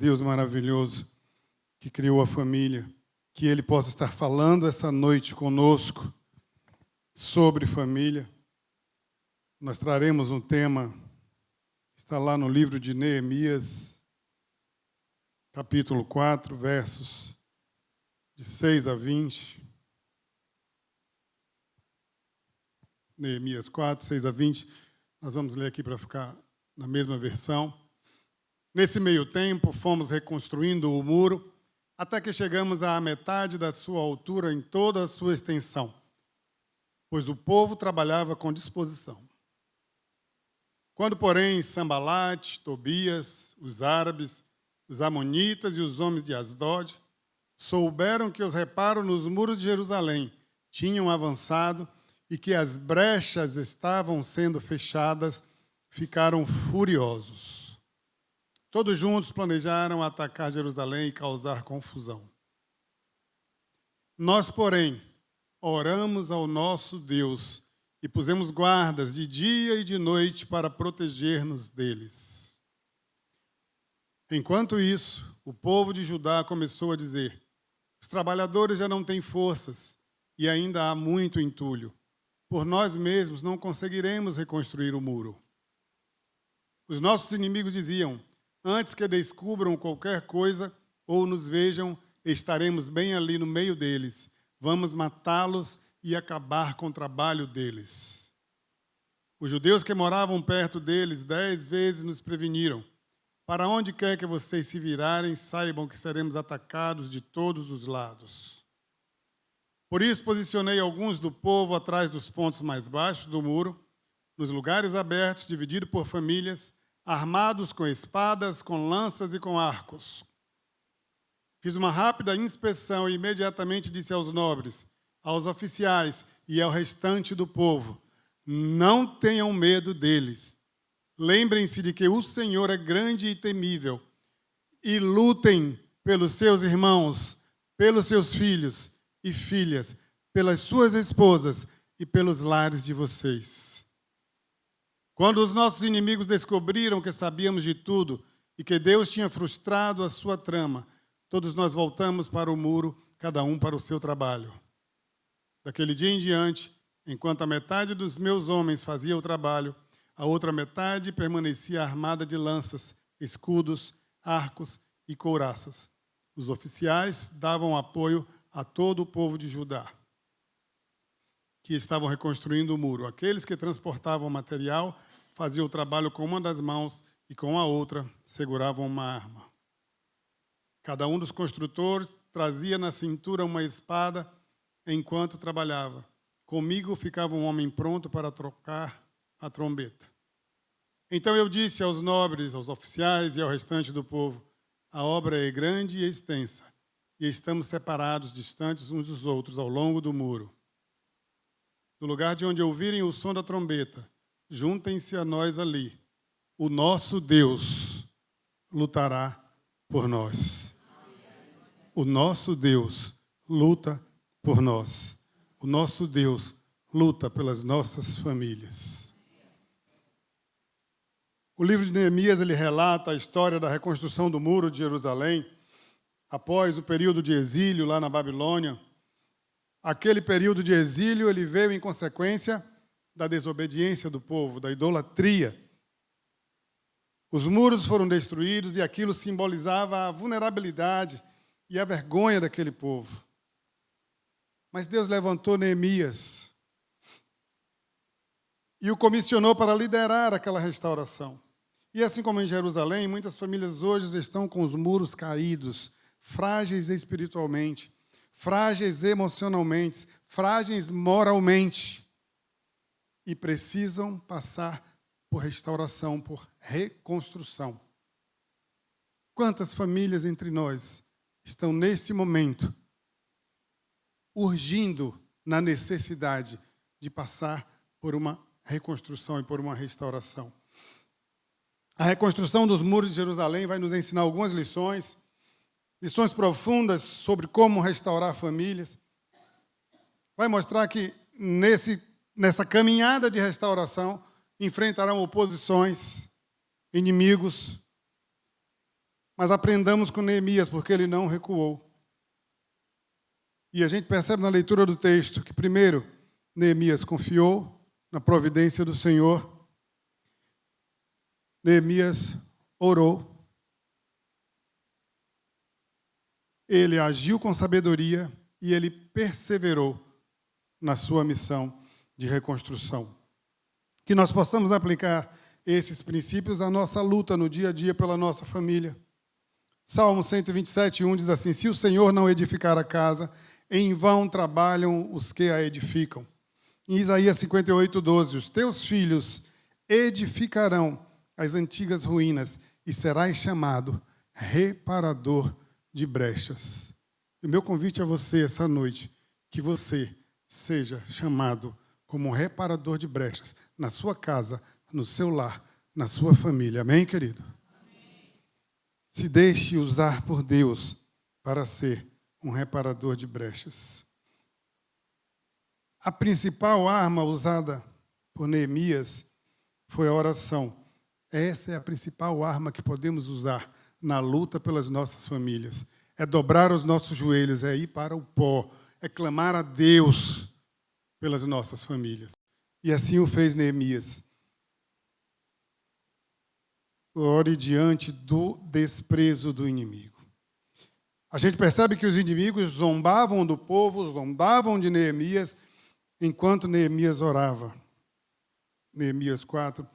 Deus maravilhoso que criou a família, que Ele possa estar falando essa noite conosco sobre família. Nós traremos um tema, está lá no livro de Neemias, capítulo 4, versos de 6 a 20. Neemias 4, 6 a 20. Nós vamos ler aqui para ficar na mesma versão. Nesse meio tempo, fomos reconstruindo o muro até que chegamos à metade da sua altura em toda a sua extensão, pois o povo trabalhava com disposição. Quando, porém, Sambalate, Tobias, os árabes, os amonitas e os homens de Asdod souberam que os reparos nos muros de Jerusalém tinham avançado e que as brechas estavam sendo fechadas, ficaram furiosos. Todos juntos planejaram atacar Jerusalém e causar confusão. Nós, porém, oramos ao nosso Deus e pusemos guardas de dia e de noite para proteger-nos deles. Enquanto isso, o povo de Judá começou a dizer: os trabalhadores já não têm forças e ainda há muito entulho. Por nós mesmos não conseguiremos reconstruir o muro. Os nossos inimigos diziam: antes que descubram qualquer coisa ou nos vejam, estaremos bem ali no meio deles. Vamos matá-los e acabar com o trabalho deles. Os judeus que moravam perto deles 10 vezes nos preveniram: para onde quer que vocês se virarem, saibam que seremos atacados de todos os lados. Por isso posicionei alguns do povo atrás dos pontos mais baixos do muro, nos lugares abertos, divididos por famílias, armados com espadas, com lanças e com arcos. Fiz uma rápida inspeção e imediatamente disse aos nobres, aos oficiais e ao restante do povo: não tenham medo deles. Lembrem-se de que o Senhor é grande e temível, e lutem pelos seus irmãos, pelos seus filhos e filhas, pelas suas esposas e pelos lares de vocês. Quando os nossos inimigos descobriram que sabíamos de tudo e que Deus tinha frustrado a sua trama, todos nós voltamos para o muro, cada um para o seu trabalho. Daquele dia em diante, enquanto a metade dos meus homens fazia o trabalho, a outra metade permanecia armada de lanças, escudos, arcos e couraças. Os oficiais davam apoio a todo o povo de Judá, que estavam reconstruindo o muro. Aqueles que transportavam material faziam o trabalho com uma das mãos e com a outra seguravam uma arma. Cada um dos construtores trazia na cintura uma espada enquanto trabalhava. Comigo ficava um homem pronto para trocar a trombeta. Então eu disse aos nobres, aos oficiais e ao restante do povo: a obra é grande e extensa, e estamos separados, distantes uns dos outros, ao longo do muro. No lugar de onde ouvirem o som da trombeta, juntem-se a nós ali. O nosso Deus lutará por nós. O nosso Deus luta por nós. O nosso Deus luta pelas nossas famílias. O livro de Neemias, ele relata a história da reconstrução do muro de Jerusalém após o período de exílio lá na Babilônia. Aquele período de exílio ele veio em consequência da desobediência do povo, da idolatria. Os muros foram destruídos e aquilo simbolizava a vulnerabilidade e a vergonha daquele povo. Mas Deus levantou Neemias e o comissionou para liderar aquela restauração. E assim como em Jerusalém, muitas famílias hoje estão com os muros caídos, frágeis espiritualmente, frágeis emocionalmente, frágeis moralmente, e precisam passar por restauração, por reconstrução. Quantas famílias entre nós estão nesse momento urgindo na necessidade de passar por uma reconstrução e por uma restauração? A reconstrução dos muros de Jerusalém vai nos ensinar algumas lições profundas sobre como restaurar famílias. Vai mostrar que nessa caminhada de restauração enfrentarão oposições, inimigos, Mas aprendamos com Neemias, porque ele não recuou. E a gente percebe na leitura do texto que, primeiro, Neemias confiou na providência do Senhor. Neemias orou. Ele agiu com sabedoria e ele perseverou na sua missão de reconstrução. Que nós possamos aplicar esses princípios à nossa luta no dia a dia pela nossa família. Salmo 127:1 diz assim: se o Senhor não edificar a casa, em vão trabalham os que a edificam. Em Isaías 58:12, os teus filhos edificarão as antigas ruínas e serás chamado reparador de brechas. O meu convite a você essa noite, que você seja chamado como reparador de brechas na sua casa, no seu lar, na sua família. Amém, querido? Amém. Se deixe usar por Deus para ser um reparador de brechas. A principal arma usada por Neemias foi a oração. Essa é a principal arma que podemos usar na luta pelas nossas famílias. É dobrar os nossos joelhos, é ir para o pó, é clamar a Deus pelas nossas famílias. E assim o fez Neemias. Ore diante do desprezo do inimigo. A gente percebe que os inimigos zombavam do povo, zombavam de Neemias, enquanto Neemias orava. Neemias 4,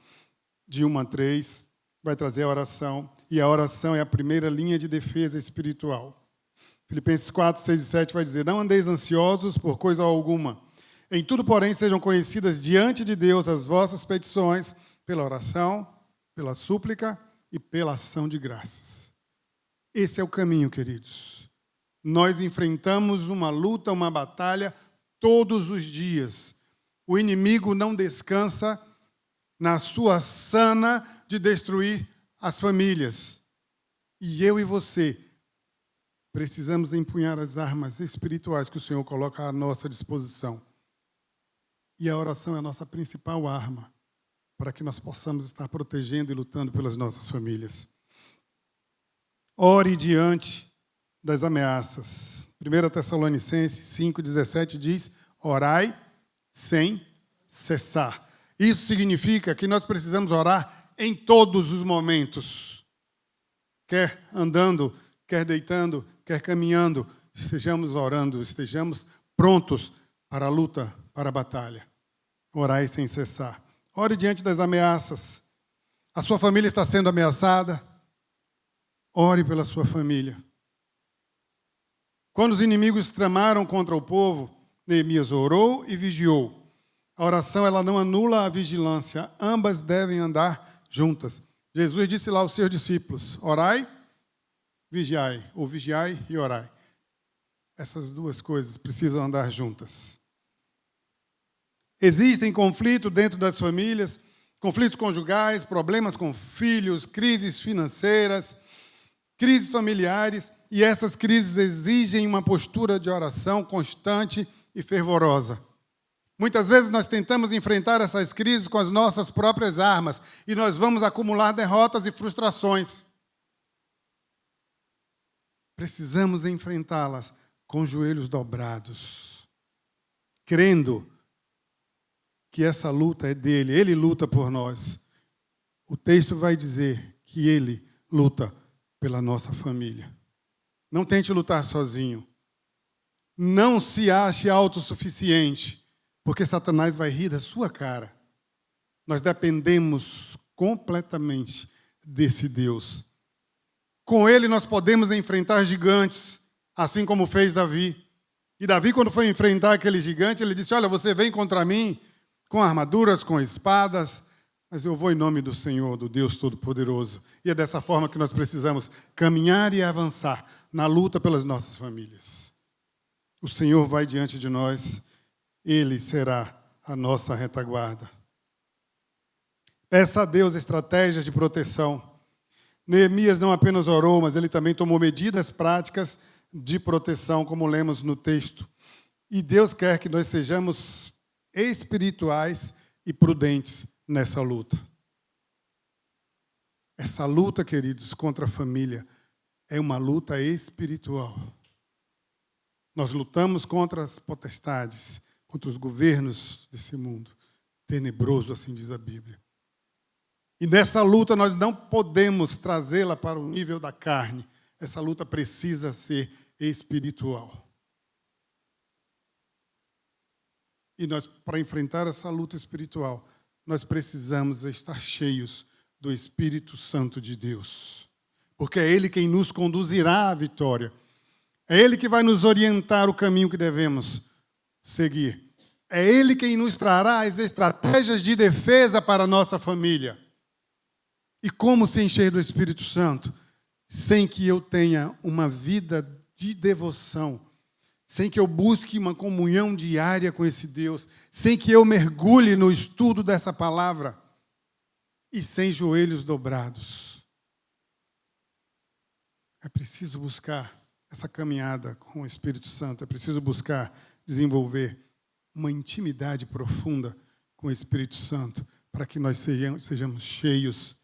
de 1 a 3, vai trazer a oração. E a oração é a primeira linha de defesa espiritual. Filipenses 4, 6 e 7 vai dizer: não andeis ansiosos por coisa alguma. Em tudo, porém, sejam conhecidas diante de Deus as vossas petições, pela oração, pela súplica e pela ação de graças. Esse é o caminho, queridos. Nós enfrentamos uma luta, uma batalha todos os dias. O inimigo não descansa na sua sana de destruir as famílias. E eu e você precisamos empunhar as armas espirituais que o Senhor coloca à nossa disposição. E a oração é a nossa principal arma para que nós possamos estar protegendo e lutando pelas nossas famílias. Ore diante das ameaças. 1 Tessalonicenses 5,17 diz: orai sem cessar. Isso significa que nós precisamos orar em todos os momentos. Quer andando, quer deitando, quer caminhando, estejamos orando, estejamos prontos para a luta, para a batalha. Orai sem cessar. Ore diante das ameaças. A sua família está sendo ameaçada? Ore pela sua família. Quando os inimigos tramaram contra o povo, Neemias orou e vigiou. A oração ela não anula a vigilância. Ambas devem andar juntas. Jesus disse lá aos seus discípulos: orai, vigiai, ou vigiai e orai. Essas duas coisas precisam andar juntas. Existem conflitos dentro das famílias, conflitos conjugais, problemas com filhos, crises financeiras, crises familiares, e essas crises exigem uma postura de oração constante e fervorosa. Muitas vezes nós tentamos enfrentar essas crises com as nossas próprias armas e nós vamos acumular derrotas e frustrações. Precisamos enfrentá-las com joelhos dobrados, crendo que essa luta é dele, ele luta por nós. O texto vai dizer que ele luta pela nossa família. Não tente lutar sozinho. Não se ache autossuficiente, porque Satanás vai rir da sua cara. Nós dependemos completamente desse Deus. Com ele nós podemos enfrentar gigantes, assim como fez Davi. E Davi, quando foi enfrentar aquele gigante, ele disse: olha, você vem contra mim com armaduras, com espadas, mas eu vou em nome do Senhor, do Deus Todo-Poderoso. E é dessa forma que nós precisamos caminhar e avançar na luta pelas nossas famílias. O Senhor vai diante de nós, Ele será a nossa retaguarda. Peça a Deus estratégias de proteção. Neemias não apenas orou, mas ele também tomou medidas práticas de proteção, como lemos no texto. E Deus quer que nós sejamos espirituais e prudentes nessa luta. Essa luta, queridos, contra a família é uma luta espiritual. Nós lutamos contra as potestades, contra os governos desse mundo tenebroso, assim diz a Bíblia. E nessa luta nós não podemos trazê-la para o nível da carne. Essa luta precisa ser espiritual. E nós, para enfrentar essa luta espiritual, nós precisamos estar cheios do Espírito Santo de Deus. Porque é Ele quem nos conduzirá à vitória. É Ele que vai nos orientar o caminho que devemos seguir. É Ele quem nos trará as estratégias de defesa para a nossa família. E como se encher do Espírito Santo? Sem que eu tenha uma vida de devoção, sem que eu busque uma comunhão diária com esse Deus, sem que eu mergulhe no estudo dessa palavra e sem joelhos dobrados. É preciso buscar essa caminhada com o Espírito Santo, é preciso buscar desenvolver uma intimidade profunda com o Espírito Santo, para que nós sejamos cheios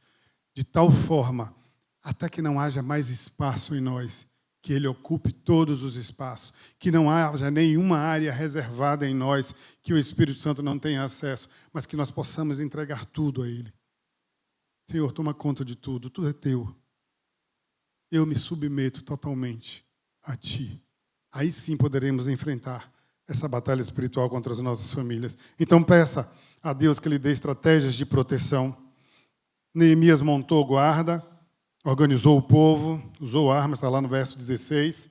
de tal forma, até que não haja mais espaço em nós, que Ele ocupe todos os espaços, que não haja nenhuma área reservada em nós, que o Espírito Santo não tenha acesso, mas que nós possamos entregar tudo a Ele. Senhor, toma conta de tudo, tudo é Teu. Eu me submeto totalmente a Ti. Aí sim poderemos enfrentar essa batalha espiritual contra as nossas famílias. Então peça a Deus que lhe dê estratégias de proteção. Neemias montou guarda, organizou o povo, usou armas, está lá no verso 16.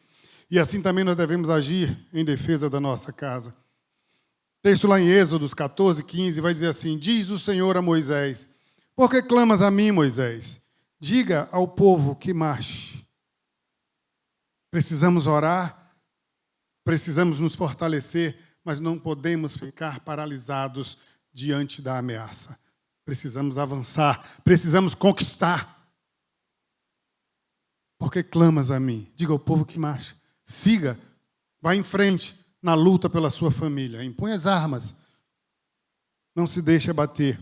E assim também nós devemos agir em defesa da nossa casa. Texto lá em Êxodos 14, 15, vai dizer assim: diz o Senhor a Moisés: por que clamas a mim, Moisés? Diga ao povo que marche. Precisamos orar, precisamos nos fortalecer, mas não podemos ficar paralisados diante da ameaça. Precisamos avançar, precisamos conquistar. Por que clamas a mim? Diga ao povo que marche. Siga, vá em frente na luta pela sua família. Impõe as armas. Não se deixe abater.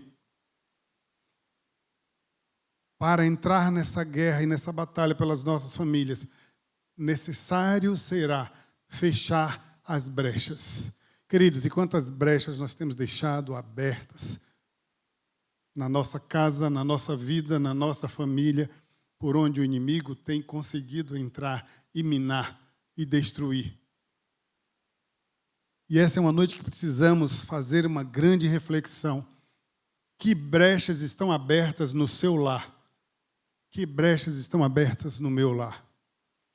Para entrar nessa guerra e nessa batalha pelas nossas famílias, necessário será fechar as brechas. Queridos, e quantas brechas nós temos deixado abertas na nossa casa, na nossa vida, na nossa família, por onde o inimigo tem conseguido entrar e minar e destruir. E essa é uma noite que precisamos fazer uma grande reflexão. Que brechas estão abertas no seu lar? Que brechas estão abertas no meu lar?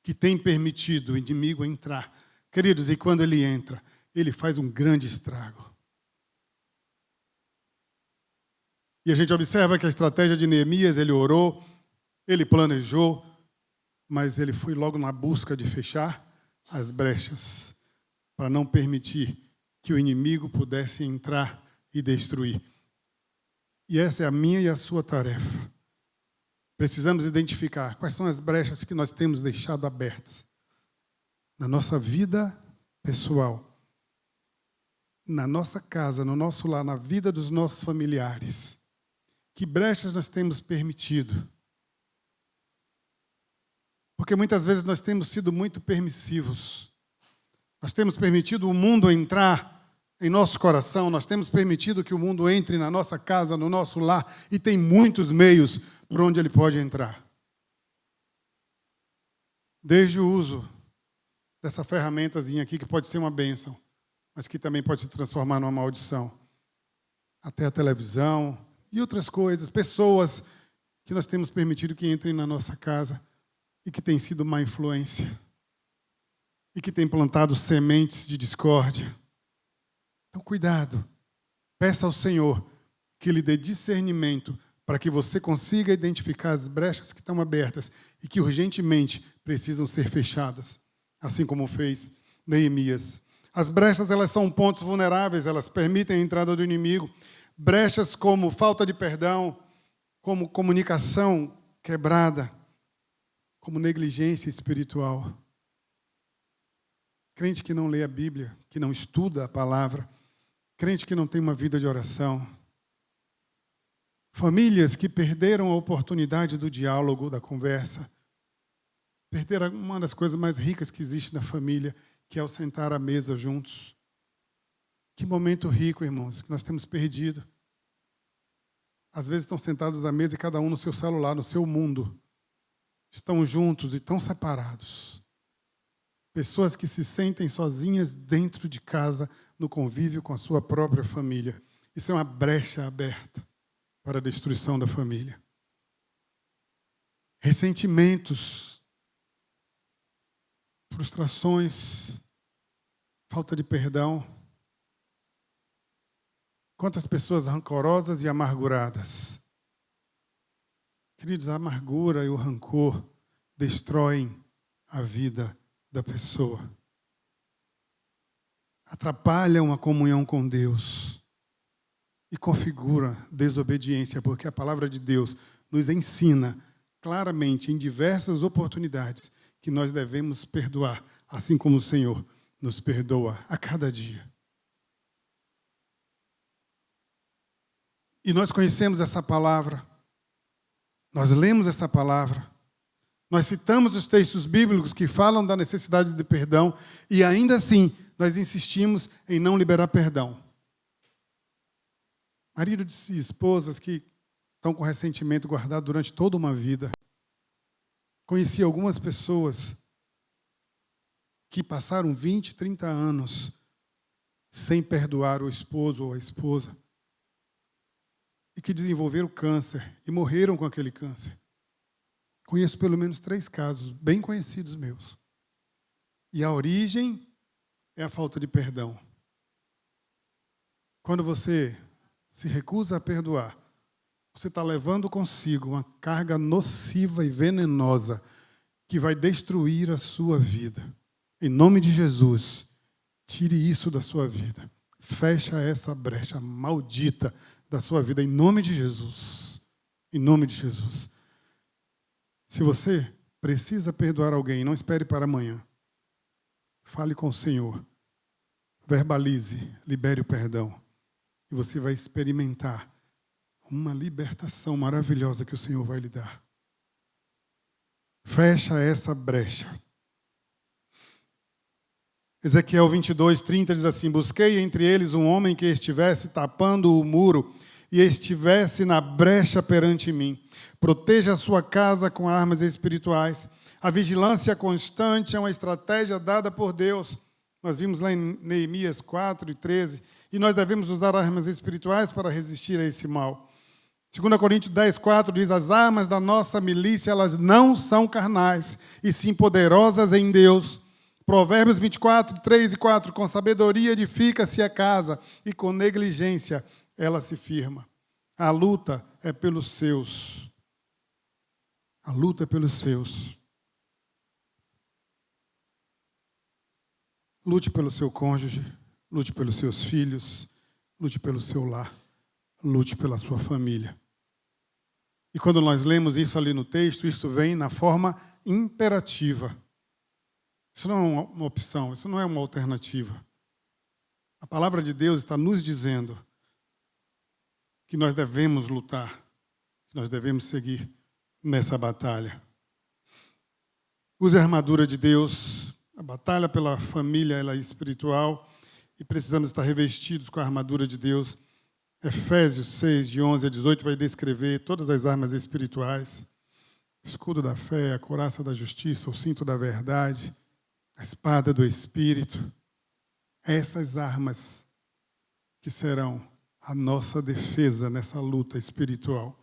Que tem permitido o inimigo entrar. Queridos, e quando ele entra, ele faz um grande estrago. E a gente observa que a estratégia de Neemias, ele orou, ele planejou, mas ele foi logo na busca de fechar as brechas, para não permitir que o inimigo pudesse entrar e destruir. E essa é a minha e a sua tarefa. Precisamos identificar quais são as brechas que nós temos deixado abertas na nossa vida pessoal, na nossa casa, no nosso lar, na vida dos nossos familiares. Que brechas nós temos permitido? Porque muitas vezes nós temos sido muito permissivos. Nós temos permitido o mundo entrar em nosso coração, nós temos permitido que o mundo entre na nossa casa, no nosso lar, e tem muitos meios por onde ele pode entrar. Desde o uso dessa ferramentazinha aqui, que pode ser uma bênção, mas que também pode se transformar numa maldição. Até a televisão e outras coisas, pessoas que nós temos permitido que entrem na nossa casa e que têm sido má influência e que têm plantado sementes de discórdia. Então, cuidado. Peça ao Senhor que lhe dê discernimento para que você consiga identificar as brechas que estão abertas e que urgentemente precisam ser fechadas, assim como fez Neemias. As brechas, elas são pontos vulneráveis, elas permitem a entrada do inimigo. Brechas como falta de perdão, como comunicação quebrada, como negligência espiritual. Crente que não lê a Bíblia, que não estuda a palavra, crente que não tem uma vida de oração. Famílias que perderam a oportunidade do diálogo, da conversa. Perderam uma das coisas mais ricas que existe na família, que é o sentar à mesa juntos. Que momento rico, irmãos, que nós temos perdido. Às vezes estão sentados à mesa e cada um no seu celular, no seu mundo. Estão juntos e tão separados. Pessoas que se sentem sozinhas dentro de casa, no convívio com a sua própria família. Isso é uma brecha aberta para a destruição da família. Ressentimentos, frustrações, falta de perdão. Quantas pessoas rancorosas e amarguradas. Queridos, a amargura e o rancor destroem a vida da pessoa. Atrapalham a comunhão com Deus e configura desobediência, porque a palavra de Deus nos ensina claramente, em diversas oportunidades, que nós devemos perdoar, assim como o Senhor nos perdoa a cada dia. E nós conhecemos essa palavra, nós lemos essa palavra, nós citamos os textos bíblicos que falam da necessidade de perdão e ainda assim nós insistimos em não liberar perdão. Maridos e esposas que estão com ressentimento guardado durante toda uma vida. Conheci algumas pessoas que passaram 20, 30 anos sem perdoar o esposo ou a esposa e que desenvolveram câncer e morreram com aquele câncer. Conheço pelo menos 3 casos bem conhecidos meus. E a origem é a falta de perdão. Quando você se recusa a perdoar, você está levando consigo uma carga nociva e venenosa que vai destruir a sua vida. Em nome de Jesus, tire isso da sua vida. Fecha essa brecha maldita da sua vida, em nome de Jesus. Em nome de Jesus. Se você precisa perdoar alguém, não espere para amanhã. Fale com o Senhor. Verbalize, libere o perdão. E você vai experimentar uma libertação maravilhosa que o Senhor vai lhe dar. Fecha essa brecha. Ezequiel 22:30 diz assim: busquei entre eles um homem que estivesse tapando o muro e estivesse na brecha perante mim. Proteja a sua casa com armas espirituais. A vigilância constante é uma estratégia dada por Deus. Nós vimos lá em Neemias 4:13. E nós devemos usar armas espirituais para resistir a esse mal. 2 Coríntios 10:4 diz: as armas da nossa milícia, elas não são carnais, e sim poderosas em Deus. Provérbios 24:3 e 4, com sabedoria edifica-se a casa, e com negligência ela se firma. A luta é pelos seus. A luta é pelos seus. Lute pelo seu cônjuge, lute pelos seus filhos, lute pelo seu lar, lute pela sua família. E quando nós lemos isso ali no texto, isso vem na forma imperativa. Isso não é uma opção, isso não é uma alternativa. A palavra de Deus está nos dizendo que nós devemos lutar, que nós devemos seguir nessa batalha. Use a armadura de Deus. A batalha pela família ela é espiritual e precisamos estar revestidos com a armadura de Deus. Efésios 6:11 a 18 vai descrever todas as armas espirituais. Escudo da fé, a couraça da justiça, o cinto da verdade, a espada do Espírito. Essas armas que serão a nossa defesa nessa luta espiritual.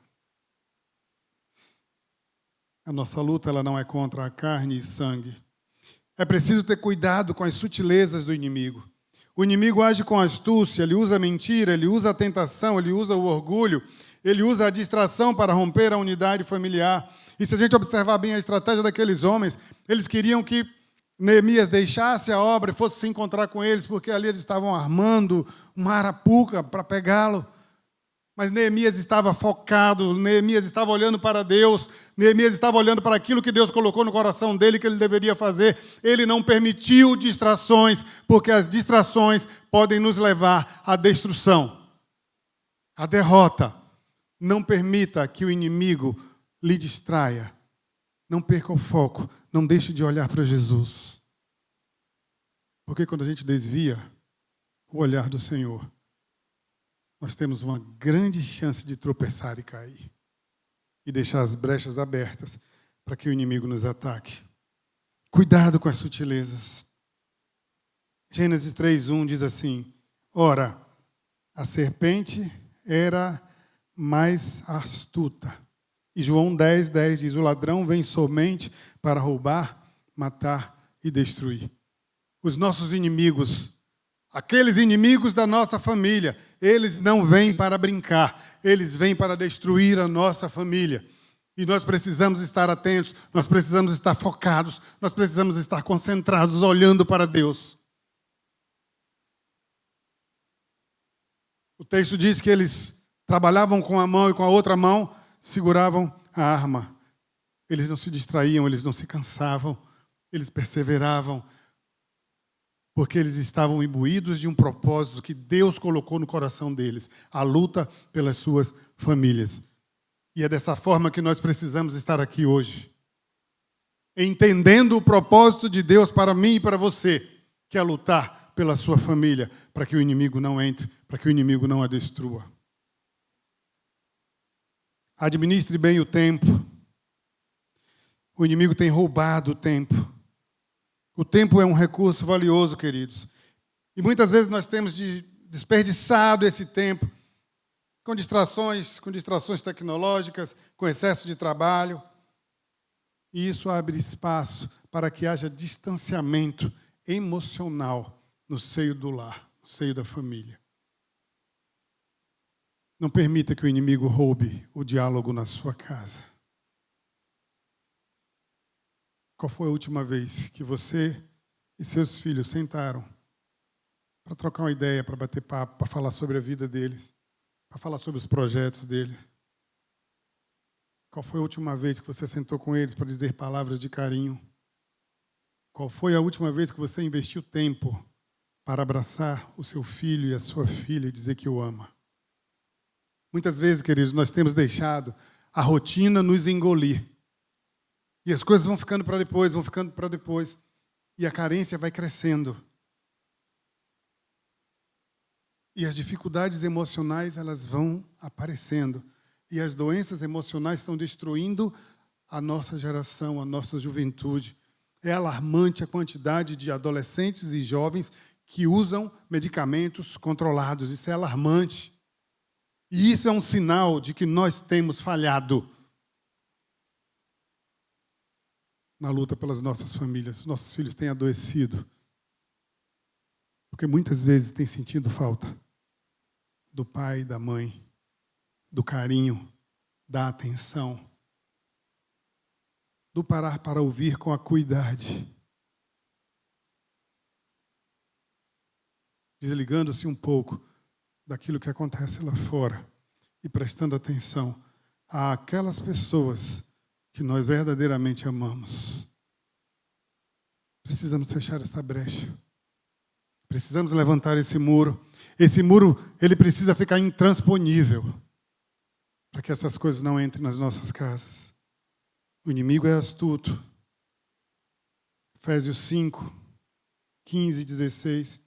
A nossa luta ela não é contra a carne e sangue. É preciso ter cuidado com as sutilezas do inimigo. O inimigo age com astúcia, ele usa a mentira, ele usa a tentação, ele usa o orgulho, ele usa a distração para romper a unidade familiar. E se a gente observar bem a estratégia daqueles homens, eles queriam que Neemias deixasse a obra e fosse se encontrar com eles, porque ali eles estavam armando uma arapuca para pegá-lo. Mas Neemias estava focado, Neemias estava olhando para Deus, Neemias estava olhando para aquilo que Deus colocou no coração dele, que ele deveria fazer. Ele não permitiu distrações, porque as distrações podem nos levar à destruição, à derrota. Não permita que o inimigo lhe distraia. Não perca o foco, não deixe de olhar para Jesus. Porque quando a gente desvia o olhar do Senhor, nós temos uma grande chance de tropeçar e cair. E deixar as brechas abertas para que o inimigo nos ataque. Cuidado com as sutilezas. Gênesis 3:1 diz assim: ora, a serpente era mais astuta. E João 10:10 diz: o ladrão vem somente para roubar, matar e destruir. Os nossos inimigos, aqueles inimigos da nossa família, eles não vêm para brincar, eles vêm para destruir a nossa família. E nós precisamos estar atentos, nós precisamos estar focados, nós precisamos estar concentrados, olhando para Deus. O texto diz que eles trabalhavam com a mão e com a outra mão seguravam a arma. Eles não se distraíam, eles não se cansavam, eles perseveravam, porque eles estavam imbuídos de um propósito que Deus colocou no coração deles, a luta pelas suas famílias. E é dessa forma que nós precisamos estar aqui hoje, entendendo o propósito de Deus para mim e para você, que é lutar pela sua família, para que o inimigo não entre, para que o inimigo não a destrua. Administre bem o tempo. O inimigo tem roubado o tempo. O tempo é um recurso valioso, queridos. E muitas vezes nós temos desperdiçado esse tempo com distrações tecnológicas, com excesso de trabalho. E isso abre espaço para que haja distanciamento emocional no seio do lar, no seio da família. Não permita que o inimigo roube o diálogo na sua casa. Qual foi a última vez que você e seus filhos sentaram para trocar uma ideia, para bater papo, para falar sobre a vida deles, para falar sobre os projetos deles? Qual foi a última vez que você sentou com eles para dizer palavras de carinho? Qual foi a última vez que você investiu tempo para abraçar o seu filho e a sua filha e dizer que o ama? Muitas vezes, queridos, nós temos deixado a rotina nos engolir. E as coisas vão ficando para depois, e a carência vai crescendo. E as dificuldades emocionais, elas vão aparecendo. E as doenças emocionais estão destruindo a nossa geração, a nossa juventude. É alarmante a quantidade de adolescentes e jovens que usam medicamentos controlados. Isso é alarmante. E isso é um sinal de que nós temos falhado na luta pelas nossas famílias. Nossos filhos têm adoecido. Porque muitas vezes têm sentido falta do pai, da mãe, do carinho, da atenção, do parar para ouvir com acuidade. Desligando-se um pouco daquilo que acontece lá fora e prestando atenção àquelas pessoas que nós verdadeiramente amamos. Precisamos fechar essa brecha. Precisamos levantar esse muro. Esse muro, ele precisa ficar intransponível para que essas coisas não entrem nas nossas casas. O inimigo é astuto. Efésios 5, 15 e 16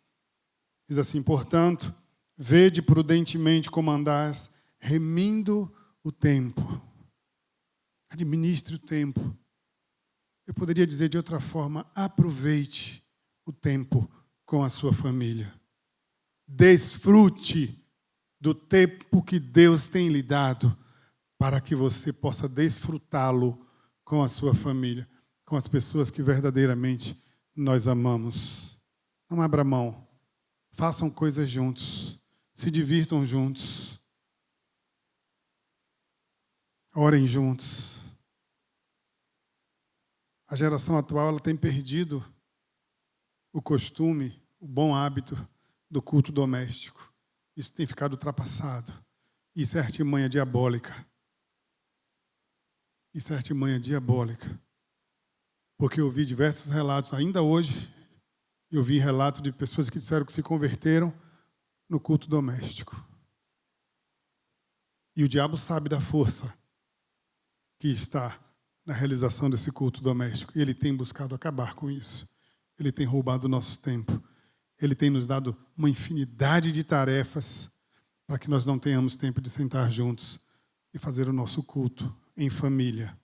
diz assim: portanto, vede prudentemente como andais, remindo o tempo. Administre o tempo. Eu poderia dizer de outra forma: aproveite o tempo com a sua família. Desfrute do tempo que Deus tem lhe dado para que você possa desfrutá-lo com a sua família, com as pessoas que verdadeiramente nós amamos. Não abra mão. Façam coisas juntos. Se divirtam juntos. Orem juntos. A geração atual ela tem perdido o costume, o bom hábito do culto doméstico. Isso tem ficado ultrapassado. Isso é artimanha diabólica. Isso é artimanha diabólica. Porque eu vi diversos relatos, ainda hoje, eu vi relato de pessoas que disseram que se converteram no culto doméstico. E o diabo sabe da força que está na realização desse culto doméstico. E ele tem buscado acabar com isso. Ele tem roubado o nosso tempo. Ele tem nos dado uma infinidade de tarefas para que nós não tenhamos tempo de sentar juntos e fazer o nosso culto em família.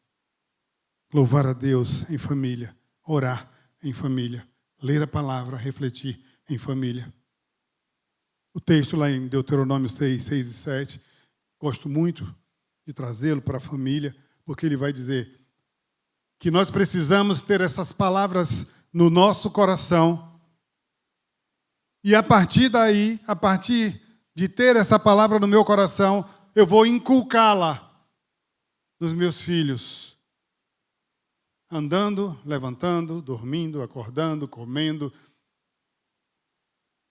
Louvar a Deus em família. Orar em família. Ler a palavra, refletir em família. O texto lá em Deuteronômio 6, 6 e 7, gosto muito de trazê-lo para a família, porque ele vai dizer que nós precisamos ter essas palavras no nosso coração. E a partir daí, a partir de ter essa palavra no meu coração, eu vou inculcá-la nos meus filhos. Andando, levantando, dormindo, acordando, comendo.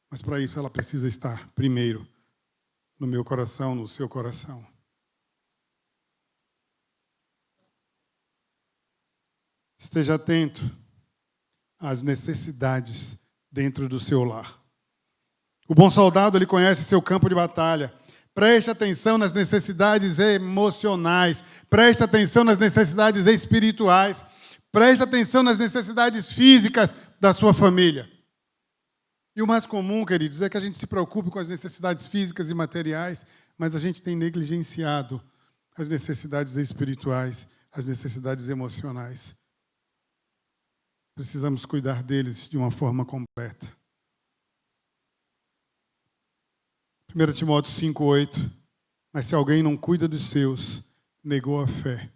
Mas para isso ela precisa estar primeiro no meu coração, no seu coração. Esteja atento às necessidades dentro do seu lar. O bom soldado, ele conhece seu campo de batalha. Preste atenção nas necessidades emocionais. Preste atenção nas necessidades espirituais. Preste atenção nas necessidades físicas da sua família. E o mais comum, queridos, é que a gente se preocupe com as necessidades físicas e materiais, mas a gente tem negligenciado as necessidades espirituais, as necessidades emocionais. Precisamos cuidar deles de uma forma completa. 1 Timóteo 5,8. Mas se alguém não cuida dos seus, negou a fé,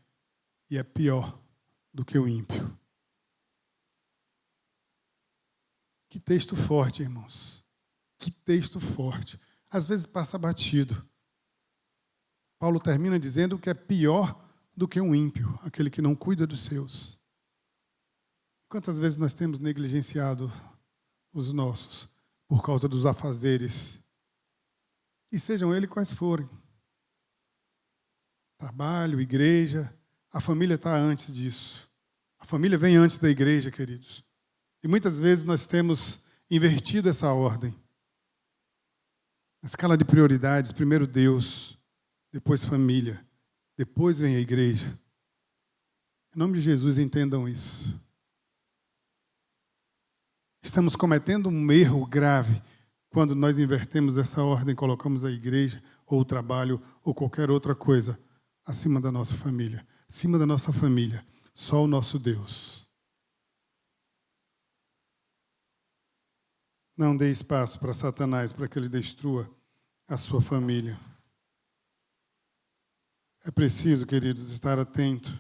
e é pior do que o ímpio. Que texto forte, irmãos. Que texto forte. Às vezes passa batido. Paulo termina dizendo que é pior do que um ímpio, aquele que não cuida dos seus. Quantas vezes nós temos negligenciado os nossos por causa dos afazeres? E sejam eles quais forem. Trabalho, igreja, a família está antes disso. A família vem antes da igreja, queridos. E muitas vezes nós temos invertido essa ordem. Na escala de prioridades, primeiro Deus, depois família, depois vem a igreja. Em nome de Jesus, entendam isso. Estamos cometendo um erro grave quando nós invertemos essa ordem, colocamos a igreja, ou o trabalho, ou qualquer outra coisa acima da nossa família. Acima da nossa família, só o nosso Deus. Não dê espaço para Satanás, para que ele destrua a sua família. É preciso, queridos, estar atento.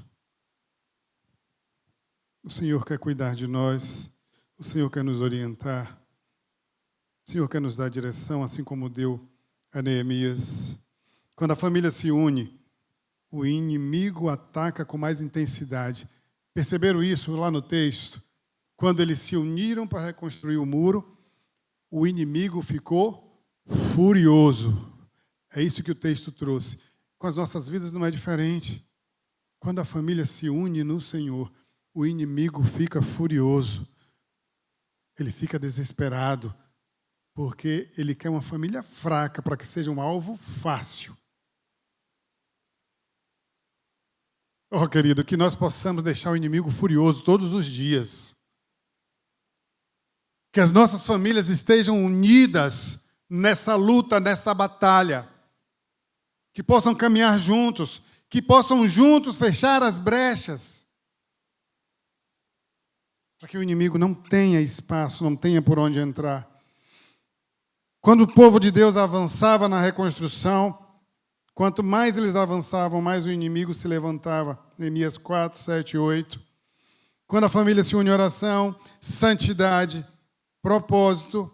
O Senhor quer cuidar de nós, o Senhor quer nos orientar, o Senhor quer nos dar direção, assim como deu a Neemias. Quando a família se une, o inimigo ataca com mais intensidade. Perceberam isso lá no texto? Quando eles se uniram para reconstruir o muro, o inimigo ficou furioso. É isso que o texto trouxe. Com as nossas vidas não é diferente. Quando a família se une no Senhor, o inimigo fica furioso. Ele fica desesperado, porque ele quer uma família fraca para que seja um alvo fácil. Oh, querido, que nós possamos deixar o inimigo furioso todos os dias. Que as nossas famílias estejam unidas nessa luta, nessa batalha. Que possam caminhar juntos, que possam juntos fechar as brechas. Para que o inimigo não tenha espaço, não tenha por onde entrar. Quando o povo de Deus avançava na reconstrução, quanto mais eles avançavam, mais o inimigo se levantava. Neemias 4, 7 e 8. Quando a família se une em oração, santidade, propósito,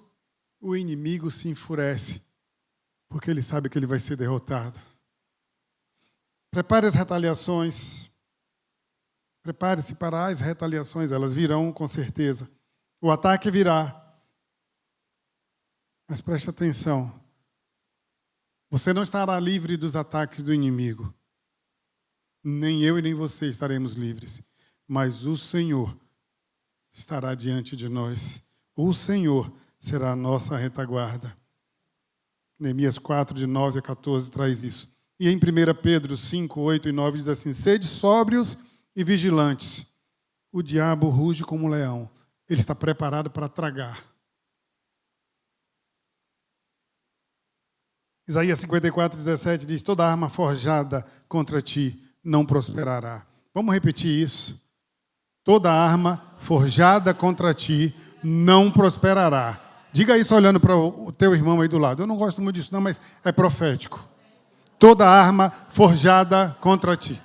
o inimigo se enfurece, porque ele sabe que ele vai ser derrotado. Prepare as retaliações. Prepare-se para as retaliações, elas virão com certeza. O ataque virá. Mas preste atenção. Você não estará livre dos ataques do inimigo. Nem eu e nem você estaremos livres. Mas o Senhor estará diante de nós. O Senhor será a nossa retaguarda. Neemias 4, de 9 a 14, traz isso. E em 1 Pedro 5, 8 e 9 diz assim: sede sóbrios e vigilantes. O diabo ruge como um leão. Ele está preparado para tragar. Isaías 54:17 diz: toda arma forjada contra ti não prosperará. Vamos repetir isso? Toda arma forjada contra ti não prosperará. Diga isso olhando para o teu irmão aí do lado. Eu não gosto muito disso não, mas é profético. Toda arma forjada contra ti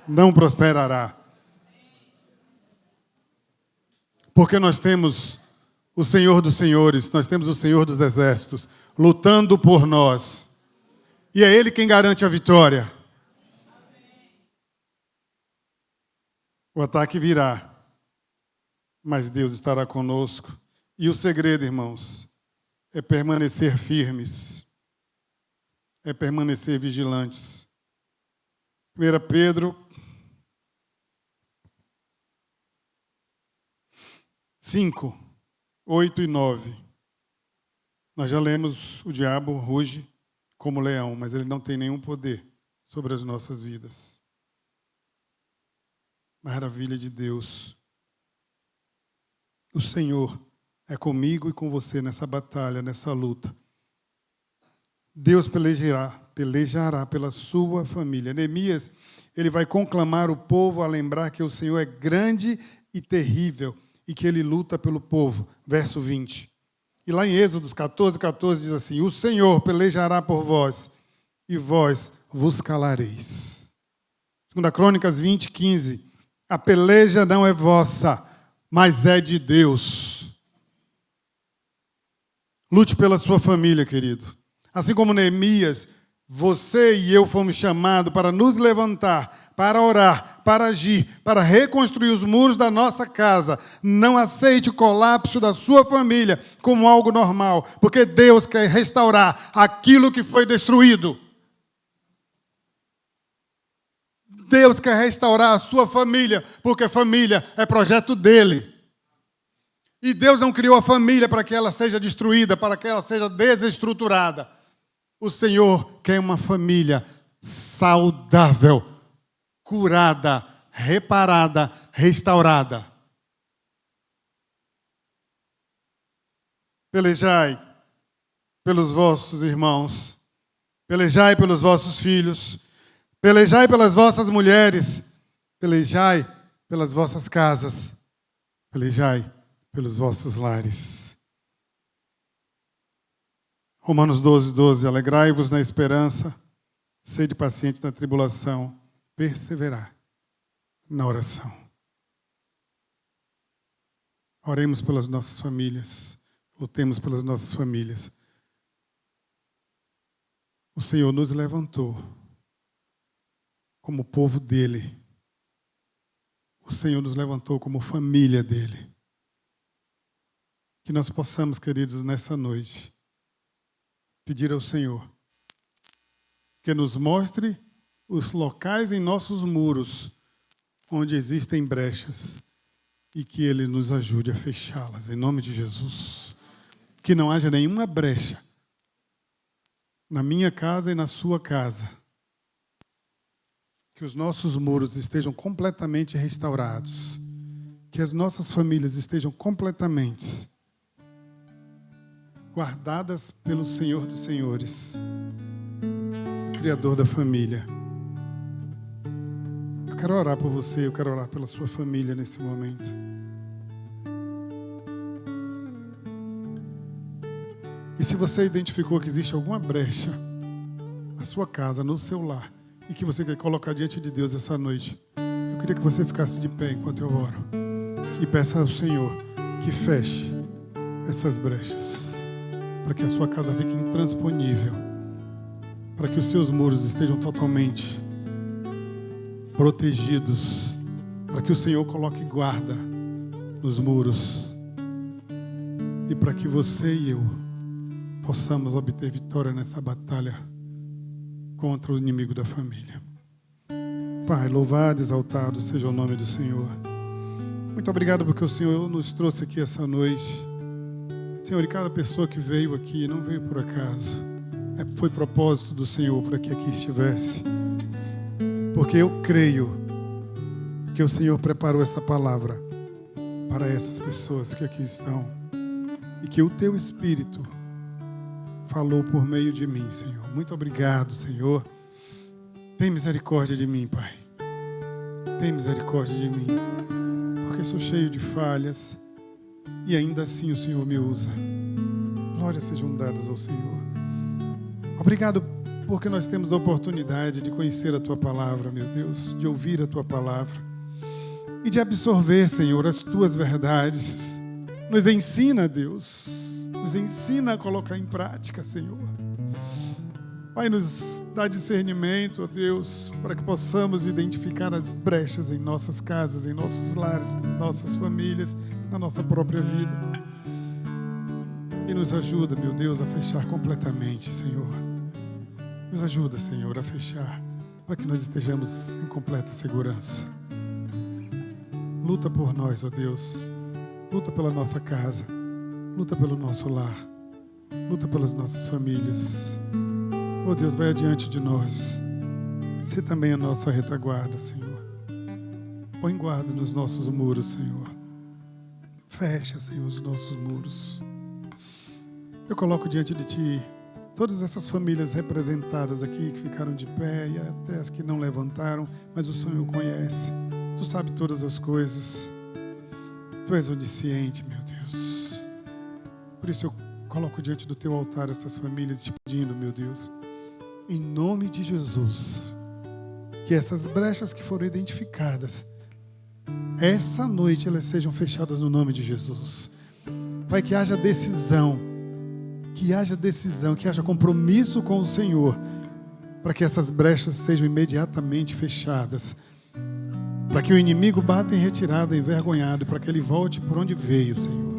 não prosperará. Porque nós temos o Senhor dos Senhores, nós temos o Senhor dos Exércitos, lutando por nós. E é Ele quem garante a vitória. O ataque virá, mas Deus estará conosco. E o segredo, irmãos, é permanecer firmes, é permanecer vigilantes. 1 Pedro 5, 8 e 9. Nós já lemos: o diabo ruge como leão, mas ele não tem nenhum poder sobre as nossas vidas. Maravilha de Deus. O Senhor é comigo e com você nessa batalha, nessa luta. Deus pelejará pela sua família. Neemias, ele vai conclamar o povo a lembrar que o Senhor é grande e terrível e que ele luta pelo povo. Verso 20. E lá em Êxodo 14:14 diz assim: o Senhor pelejará por vós e vós vos calareis. 2 Crônicas 20:15. A peleja não é vossa, mas é de Deus. Lute pela sua família, querido. Assim como Neemias, você e eu fomos chamados para nos levantar, para orar, para agir, para reconstruir os muros da nossa casa. Não aceite o colapso da sua família como algo normal, porque Deus quer restaurar aquilo que foi destruído. Deus quer restaurar a sua família, porque família é projeto dele. E Deus não criou a família para que ela seja destruída, para que ela seja desestruturada. O Senhor quer uma família saudável, curada, reparada, restaurada. Pelejai pelos vossos irmãos, pelejai pelos vossos filhos, pelejai pelas vossas mulheres, pelejai pelas vossas casas, pelejai pelos vossos lares. Romanos 12:12. Alegrai-vos na esperança, sede paciente na tribulação, perseverar na oração. Oremos pelas nossas famílias, lutemos pelas nossas famílias. O Senhor nos levantou como povo dele. O Senhor nos levantou como família dele. Que nós possamos, queridos, nessa noite, pedir ao Senhor que nos mostre os locais em nossos muros onde existem brechas e que Ele nos ajude a fechá-las, em nome de Jesus. Que não haja nenhuma brecha na minha casa e na sua casa. Que os nossos muros estejam completamente restaurados. Que as nossas famílias estejam completamente guardadas pelo Senhor dos Senhores, o Criador da família. Eu quero orar por você, eu quero orar pela sua família nesse momento. E se você identificou que existe alguma brecha na sua casa, no seu lar, e que você quer colocar diante de Deus essa noite, eu queria que você ficasse de pé enquanto eu oro e peça ao Senhor que feche essas brechas, para que a sua casa fique intransponível, para que os seus muros estejam totalmente protegidos, para que o Senhor coloque guarda nos muros e para que você e eu possamos obter vitória nessa batalha contra o inimigo da família. Pai, louvado, exaltado seja o nome do Senhor. Muito obrigado porque o Senhor nos trouxe aqui essa noite. Senhor, e cada pessoa que veio aqui não veio por acaso. Foi propósito do Senhor para que aqui estivesse. porque eu creio que o Senhor preparou essa palavra para essas pessoas que aqui estão e que o Teu Espírito falou por meio de mim, Senhor. Muito obrigado, Senhor. Tem misericórdia de mim, Pai. Tem misericórdia de mim, porque sou cheio de falhas e ainda assim o Senhor me usa. Glórias sejam dadas ao Senhor. Obrigado porque nós temos a oportunidade de conhecer a Tua palavra, meu Deus, de ouvir a Tua palavra e de absorver, Senhor, as Tuas verdades. Nos ensina, Deus, nos ensina a colocar em prática, Senhor. Pai, nos dá discernimento, ó Deus, para que possamos identificar as brechas em nossas casas, em nossos lares, nas nossas famílias, na nossa própria vida. E nos ajuda, meu Deus, a fechar completamente, Senhor. Nos ajuda, Senhor, a fechar, para que nós estejamos em completa segurança. Luta por nós, ó Deus. Luta pela nossa casa. Luta pelo nosso lar. Luta pelas nossas famílias. Ó Deus, vai adiante de nós. Sê também a nossa retaguarda, Senhor. Põe guarda nos nossos muros, Senhor. Fecha, Senhor, os nossos muros. Eu coloco diante de Ti todas essas famílias representadas aqui, que ficaram de pé e até as que não levantaram, mas o Senhor conhece. Tu sabe todas as coisas. Tu és onisciente, meu Deus. Por isso eu coloco diante do Teu altar essas famílias te pedindo, meu Deus, em nome de Jesus, que essas brechas que foram identificadas, essa noite elas sejam fechadas no nome de Jesus. Pai, que haja decisão, que haja compromisso com o Senhor, para que essas brechas sejam imediatamente fechadas, para que o inimigo bata em retirada, envergonhado, para que ele volte por onde veio, Senhor,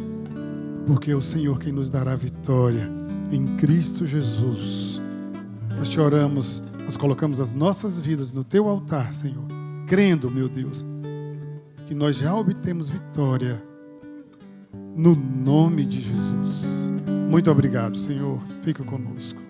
porque é o Senhor quem nos dará vitória em Cristo Jesus. Nós te oramos, nós colocamos as nossas vidas no Teu altar, Senhor, crendo, meu Deus, que nós já obtemos vitória no nome de Jesus. Muito obrigado, Senhor. Fica conosco.